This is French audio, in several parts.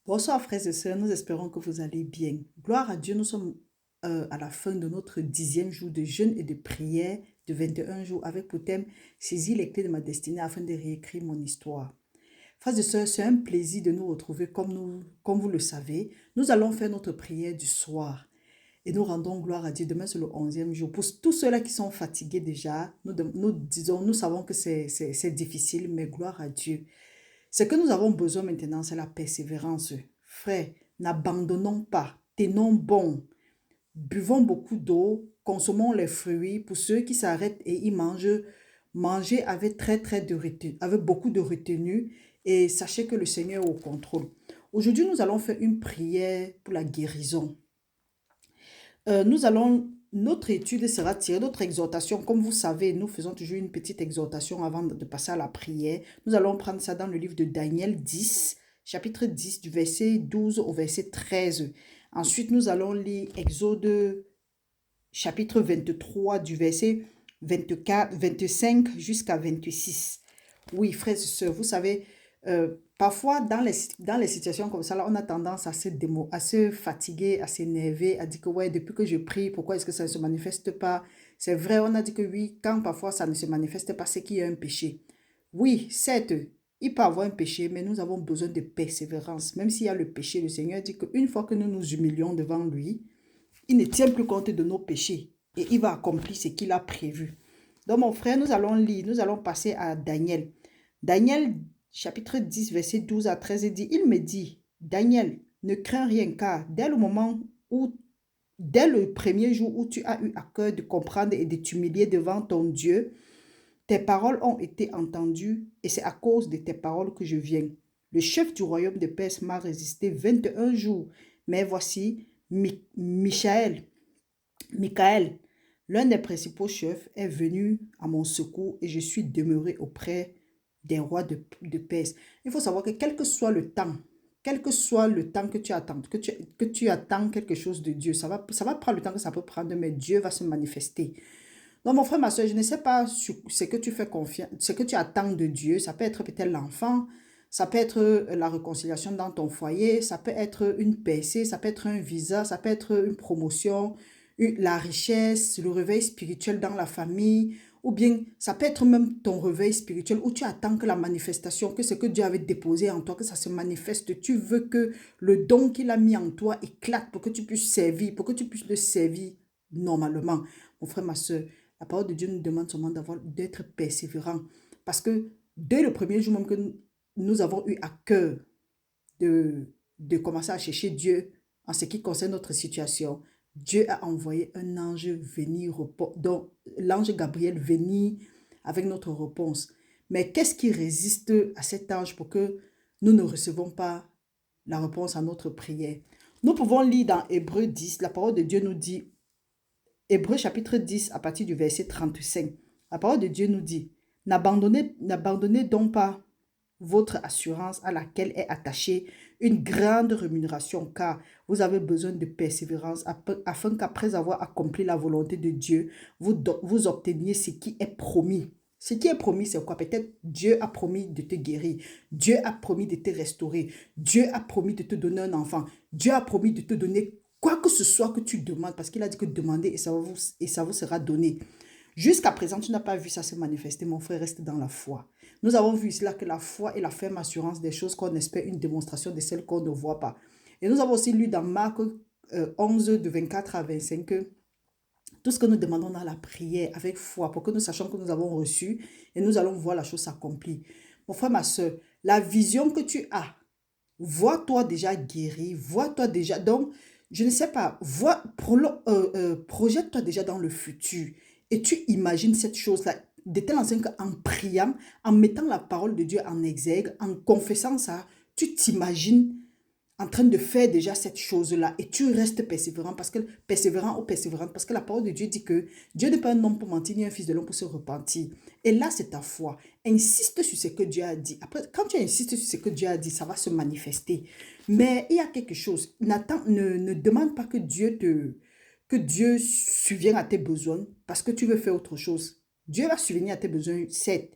Bonsoir frères et sœurs, nous espérons que vous allez bien. Gloire à Dieu, nous sommes à la fin de notre 10e jour de jeûne et de prière de 21 jours avec pour thème Saisis les clés de ma destinée afin de réécrire mon histoire. Frères et sœurs, c'est un plaisir de nous retrouver comme vous le savez. Nous allons faire notre prière du soir et nous rendons gloire à Dieu. Demain, c'est le 11e jour. Pour tous ceux-là qui sont fatigués déjà, nous savons que c'est difficile, mais gloire à Dieu. Ce que nous avons besoin maintenant, c'est la persévérance. Frère, n'abandonnons pas, tenons bon, buvons beaucoup d'eau, consommons les fruits. Pour ceux qui s'arrêtent et y mangent, mangez avec avec beaucoup de retenue et sachez que le Seigneur est au contrôle. Aujourd'hui, nous allons faire une prière pour la guérison. Notre étude sera tirée, notre exhortation, comme vous savez, nous faisons toujours une petite exhortation avant de passer à la prière. Nous allons prendre ça dans le livre de Daniel 10, chapitre 10, du verset 12 au verset 13. Ensuite, nous allons lire Exode, chapitre 23, du verset 25 jusqu'à 26. Oui, frères et sœurs, vous savez, parfois dans les situations comme ça, là, on a tendance à se fatiguer, à s'énerver, à dire que ouais, depuis que je prie, pourquoi est-ce que ça ne se manifeste pas? C'est vrai, on a dit que oui, quand parfois ça ne se manifeste pas, c'est qu'il y a un péché. Oui, certes, il peut y avoir un péché, mais nous avons besoin de persévérance. Même s'il y a le péché, le Seigneur dit qu'une fois que nous nous humilions devant lui, il ne tient plus compte de nos péchés et il va accomplir ce qu'il a prévu. Donc, mon frère, nous allons lire, nous allons passer à Daniel. Daniel, chapitre 10, verset 12 à 13, dit, il me dit, Daniel, ne crains rien, car dès le premier jour où tu as eu à cœur de comprendre et de t'humilier devant ton Dieu, tes paroles ont été entendues et c'est à cause de tes paroles que je viens. Le chef du royaume de Perse m'a résisté 21 jours, mais voici, Michaël, l'un des principaux chefs, est venu à mon secours et je suis demeuré auprès des rois de Perse. Il faut savoir que quel que soit le temps que tu attends, que tu attends quelque chose de Dieu, ça va prendre le temps que ça peut prendre, mais Dieu va se manifester. Donc, mon frère, ma soeur, je ne sais pas sur ce que tu fais confiance, ce que tu attends de Dieu. Ça peut être peut-être l'enfant, ça peut être la réconciliation dans ton foyer, ça peut être une percée, ça peut être un visa, ça peut être une promotion, la richesse, le réveil spirituel dans la famille, ou bien ça peut être même ton réveil spirituel où tu attends que la manifestation, que ce que Dieu avait déposé en toi, que ça se manifeste. Tu veux que le don qu'il a mis en toi éclate pour que tu puisses servir, pour que tu puisses le servir normalement. Mon frère, ma soeur, la parole de Dieu nous demande seulement d'être persévérant. Parce que dès le premier jour même que nous avons eu à cœur de commencer à chercher Dieu en ce qui concerne notre situation, Dieu a envoyé un ange venir, donc l'ange Gabriel venir avec notre réponse. Mais qu'est-ce qui résiste à cet ange pour que nous ne recevons pas la réponse à notre prière? Nous pouvons lire dans Hébreu 10, la parole de Dieu nous dit, Hébreu chapitre 10 à partir du verset 35. La parole de Dieu nous dit, n'abandonnez donc pas votre assurance à laquelle est attachée une grande rémunération, car vous avez besoin de persévérance afin qu'après avoir accompli la volonté de Dieu, vous obteniez ce qui est promis. Ce qui est promis, c'est quoi? Peut-être Dieu a promis de te guérir. Dieu a promis de te restaurer. Dieu a promis de te donner un enfant. Dieu a promis de te donner quoi que ce soit que tu demandes, parce qu'il a dit que demandez et ça vous sera donné. Jusqu'à présent, tu n'as pas vu ça se manifester, mon frère, reste dans la foi. Nous avons vu cela que la foi est la ferme assurance des choses qu'on espère, une démonstration de celles qu'on ne voit pas. Et nous avons aussi lu dans Marc 11, de 24 à 25, que tout ce que nous demandons dans la prière avec foi, pour que nous sachions que nous avons reçu et nous allons voir la chose s'accomplir. Mon frère, ma soeur, la vision que tu as, vois-toi déjà guéri, vois-toi déjà. Donc, je ne sais pas, projette-toi déjà dans le futur et tu imagines cette chose-là de telle enseigne qu'en priant, en mettant la parole de Dieu en exergue, en confessant ça, tu t'imagines en train de faire déjà cette chose-là et tu restes persévérant ou persévérante parce que la parole de Dieu dit que Dieu n'est pas un homme pour mentir ni un fils de l'homme pour se repentir. Et là, c'est ta foi. Insiste sur ce que Dieu a dit. Après, quand tu insistes sur ce que Dieu a dit, ça va se manifester. Mais il y a quelque chose. Ne demande pas que Dieu subvienne à tes besoins parce que tu veux faire autre chose. Dieu va subvenir à tes besoins, certes.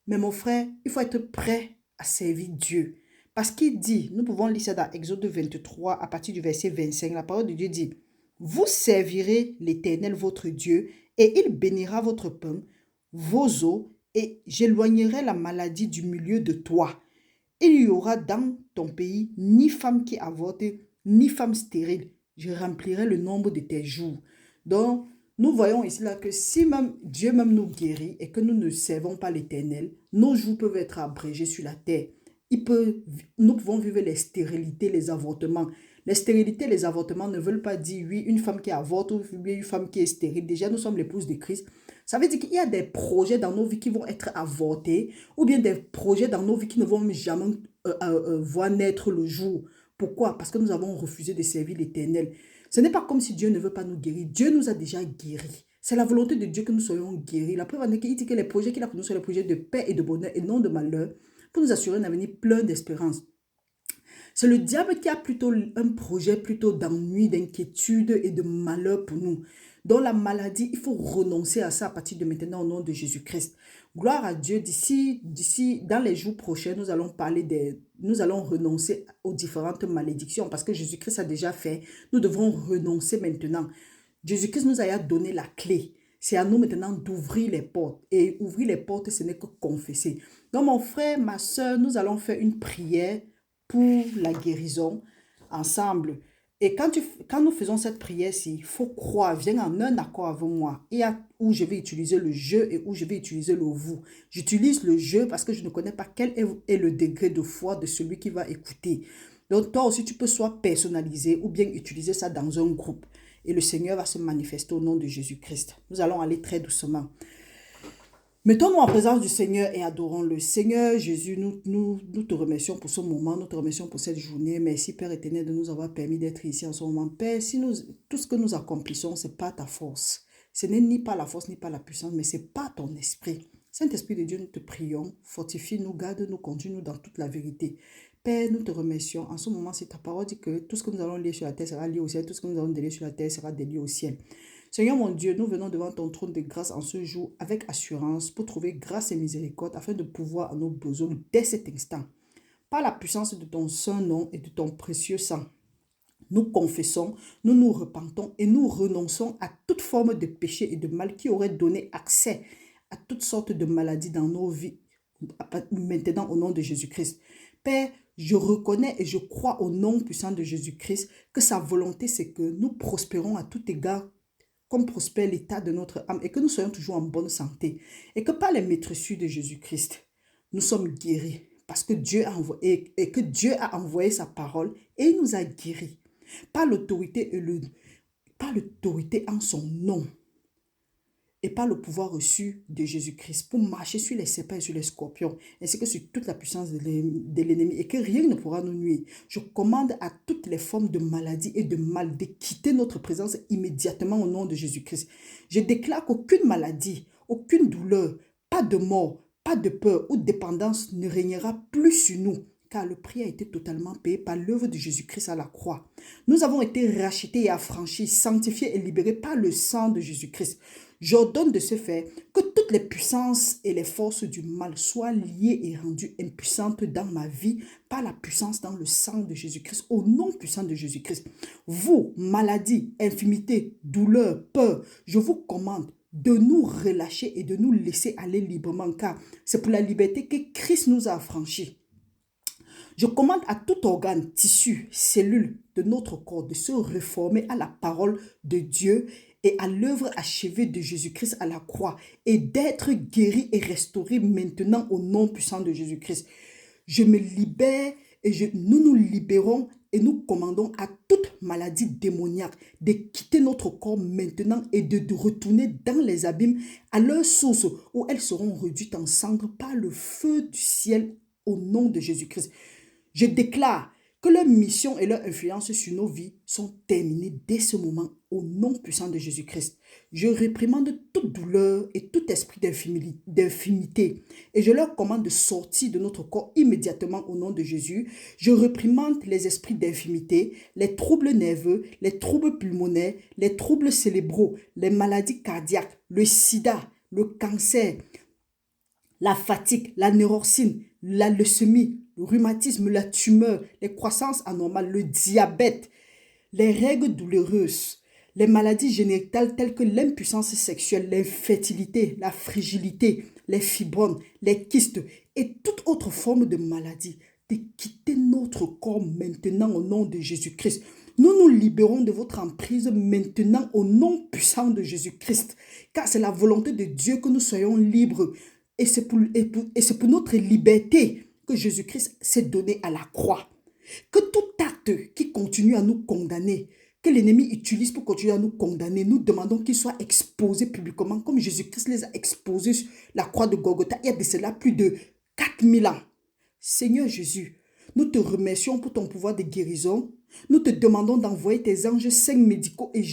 Mais mon frère, il faut être prêt à servir Dieu. Parce qu'il dit, nous pouvons lire ça dans Exode 23 à partir du verset 25, la parole de Dieu dit, vous servirez l'Éternel votre Dieu et il bénira votre pain, vos eaux, et j'éloignerai la maladie du milieu de toi. Il n'y aura dans ton pays ni femme qui avorte, ni femme stérile. Je remplirai le nombre de tes jours. Donc, nous voyons ici là que si même Dieu même nous guérit et que nous ne servons pas l'Éternel, nos jours peuvent être abrégés sur la terre. Nous pouvons vivre les stérilités, les avortements. Les stérilités, les avortements ne veulent pas dire, oui, une femme qui avorte ou bien une femme qui est stérile. Déjà, nous sommes l'épouse de Christ. Ça veut dire qu'il y a des projets dans nos vies qui vont être avortés ou bien des projets dans nos vies qui ne vont jamais voir naître le jour. Pourquoi? Parce que nous avons refusé de servir l'Éternel. Ce n'est pas comme si Dieu ne veut pas nous guérir. Dieu nous a déjà guéris. C'est la volonté de Dieu que nous soyons guéris. La preuve en est qu'il dit que les projets qu'il a pour nous sont les projets de paix et de bonheur et non de malheur pour nous assurer un avenir plein d'espérance. C'est le diable qui a plutôt un projet plutôt d'ennui, d'inquiétude et de malheur pour nous. Dans la maladie, il faut renoncer à ça à partir de maintenant au nom de Jésus-Christ. Gloire à Dieu. D'ici, dans les jours prochains, nous allons renoncer aux différentes malédictions parce que Jésus-Christ a déjà fait. Nous devrons renoncer maintenant. Jésus-Christ nous a donné la clé. C'est à nous maintenant d'ouvrir les portes. Et ouvrir les portes, ce n'est que confesser. Donc mon frère, ma soeur, nous allons faire une prière pour la guérison ensemble. Et quand nous faisons cette prière-ci, il faut croire, viens en un accord avec moi. Il y a où je vais utiliser le je et où je vais utiliser le vous. J'utilise le je parce que je ne connais pas quel est le degré de foi de celui qui va écouter. Donc toi aussi, tu peux soit personnaliser ou bien utiliser ça dans un groupe. Et le Seigneur va se manifester au nom de Jésus-Christ. Nous allons aller très doucement. Mettons-nous en présence du Seigneur et adorons-le. Seigneur Jésus, nous te remercions pour ce moment, nous te remercions pour cette journée. Merci Père éternel de nous avoir permis d'être ici en ce moment. Père, tout ce que nous accomplissons, ce n'est pas ta force. Ce n'est ni pas la force, ni pas la puissance, mais ce n'est pas ton esprit. Saint-Esprit de Dieu, nous te prions, fortifie-nous, garde-nous, conduis-nous dans toute la vérité. Père, nous te remercions. En ce moment, c'est ta parole dit que tout ce que nous allons lire sur la terre sera lié au ciel, tout ce que nous allons délier sur la terre sera délié au ciel. Seigneur mon Dieu, nous venons devant ton trône de grâce en ce jour avec assurance pour trouver grâce et miséricorde afin de pouvoir à nos besoins dès cet instant. Par la puissance de ton saint nom et de ton précieux sang, nous confessons, nous nous repentons et nous renonçons à toute forme de péché et de mal qui aurait donné accès à toutes sortes de maladies dans nos vies, maintenant au nom de Jésus-Christ. Père, je reconnais et je crois au nom puissant de Jésus-Christ que sa volonté, c'est que nous prospérons à tout égard comme prospère l'état de notre âme et que nous soyons toujours en bonne santé. Et que par les maîtresses de Jésus-Christ, nous sommes guéris parce que Dieu a envoyé, et que Dieu a envoyé sa parole et il nous a guéris par l'autorité en son nom et par le pouvoir reçu de Jésus-Christ pour marcher sur les serpents et sur les scorpions, ainsi que sur toute la puissance de l'ennemi, et que rien ne pourra nous nuire. Je commande à toutes les formes de maladie et de mal de quitter notre présence immédiatement au nom de Jésus-Christ. Je déclare qu'aucune maladie, aucune douleur, pas de mort, pas de peur ou dépendance ne régnera plus sur nous, car le prix a été totalement payé par l'œuvre de Jésus-Christ à la croix. Nous avons été rachetés et affranchis, sanctifiés et libérés par le sang de Jésus-Christ. J'ordonne de ce fait que toutes les puissances et les forces du mal soient liées et rendues impuissantes dans ma vie par la puissance dans le sang de Jésus-Christ, au nom puissant de Jésus-Christ. Vous, maladie, infirmité, douleur, peur, je vous commande de nous relâcher et de nous laisser aller librement, car c'est pour la liberté que Christ nous a affranchis. Je commande à tout organe, tissu, cellule de notre corps de se réformer à la parole de Dieu et à l'œuvre achevée de Jésus-Christ à la croix et d'être guéri et restauré maintenant au nom puissant de Jésus-Christ. Je me libère et nous nous libérons et nous commandons à toute maladie démoniaque de quitter notre corps maintenant et de retourner dans les abîmes à leur source où elles seront réduites en cendres par le feu du ciel au nom de Jésus-Christ. Je déclare que leur mission et leur influence sur nos vies sont terminées dès ce moment au nom puissant de Jésus-Christ. Je réprimande toute douleur et tout esprit d'infimité et je leur commande de sortir de notre corps immédiatement au nom de Jésus. Je réprimande les esprits d'infimité, les troubles nerveux, les troubles pulmonaires, les troubles cérébraux, les maladies cardiaques, le sida, le cancer, la fatigue, la neurosine, la leucémie, le rhumatisme, la tumeur, les croissances anormales, le diabète, les règles douloureuses, les maladies génitales telles que l'impuissance sexuelle, l'infertilité, la fragilité, les fibromes, les kystes et toute autre forme de maladie, de quitter notre corps maintenant au nom de Jésus-Christ. Nous nous libérons de votre emprise maintenant au nom puissant de Jésus-Christ, car c'est la volonté de Dieu que nous soyons libres. Et c'est pour notre liberté que Jésus-Christ s'est donné à la croix. Que tout acte qui continue à nous condamner, que l'ennemi utilise pour continuer à nous condamner, nous demandons qu'il soit exposé publiquement, comme Jésus-Christ les a exposés sur la croix de Golgotha il y a de cela plus de 4000 ans. Seigneur Jésus, nous te remercions pour ton pouvoir de guérison. Nous te demandons d'envoyer tes anges saints médicaux et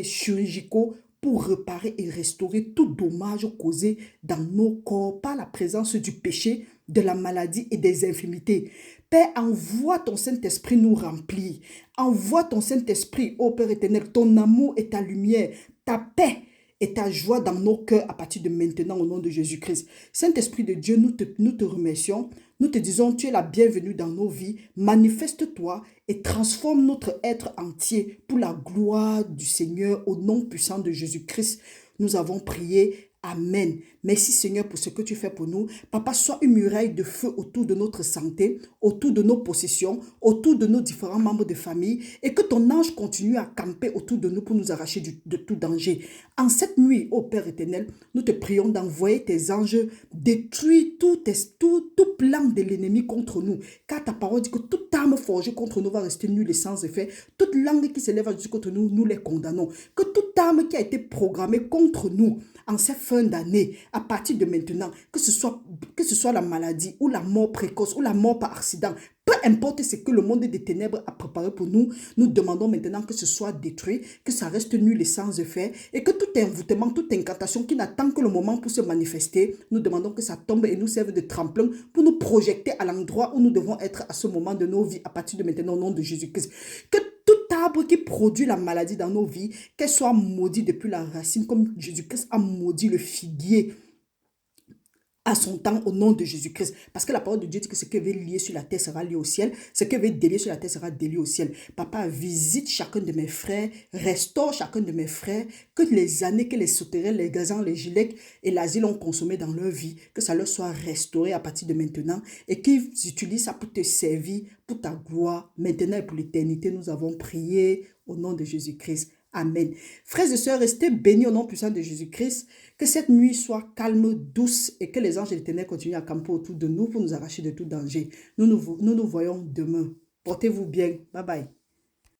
chirurgicaux pour réparer et restaurer tout dommage causé dans nos corps par la présence du péché, de la maladie et des infirmités. Père, envoie ton Saint-Esprit nous remplir. Envoie ton Saint-Esprit, ô Père éternel, ton amour et ta lumière, ta paix et ta joie dans nos cœurs à partir de maintenant au nom de Jésus-Christ. Saint-Esprit de Dieu, nous te remercions. Nous te disons, tu es la bienvenue dans nos vies. Manifeste-toi et transforme notre être entier pour la gloire du Seigneur au nom puissant de Jésus-Christ. Nous avons prié. Amen. Merci Seigneur pour ce que tu fais pour nous. Papa, sois une muraille de feu autour de notre santé, autour de nos possessions, autour de nos différents membres de famille et que ton ange continue à camper autour de nous pour nous arracher de tout danger. En cette nuit, ô Père éternel, nous te prions d'envoyer tes anges détruire tout plan de l'ennemi contre nous. Car ta parole dit que toute arme forgée contre nous va rester nulle et sans effet. Toute langue qui s'élève contre nous, nous les condamnons. Que toute arme qui a été programmée contre nous en cette fin d'année, à partir de maintenant, que ce soit la maladie ou la mort précoce ou la mort par accident, peu importe ce que le monde des ténèbres a préparé pour nous, nous demandons maintenant que ce soit détruit, que ça reste nul et sans effet, et que tout envoûtement, toute incantation qui n'attend que le moment pour se manifester, nous demandons que ça tombe et nous serve de tremplin pour nous projeter à l'endroit où nous devons être à ce moment de nos vies, à partir de maintenant, au nom de Jésus-Christ. Que tout arbre qui produit la maladie dans nos vies, qu'elle soit maudite depuis la racine, comme Jésus-Christ a maudit le figuier à son temps au nom de Jésus-Christ. Parce que la parole de Dieu dit que ce qui est lié sur la terre sera lié au ciel. Ce qui est délié sur la terre sera délié au ciel. Papa, visite chacun de mes frères. Restaure chacun de mes frères. Que les années que les sauterelles, les gazans, les gilets et l'asile ont consommé dans leur vie, que ça leur soit restauré à partir de maintenant et qu'ils utilisent ça pour te servir, pour ta gloire. Maintenant et pour l'éternité, nous avons prié au nom de Jésus-Christ. Amen. Frères et sœurs, restez bénis au nom puissant de Jésus-Christ. Que cette nuit soit calme, douce et que les anges de l'éternel continuent à camper autour de nous pour nous arracher de tout danger. Nous nous voyons demain. Portez-vous bien. Bye bye.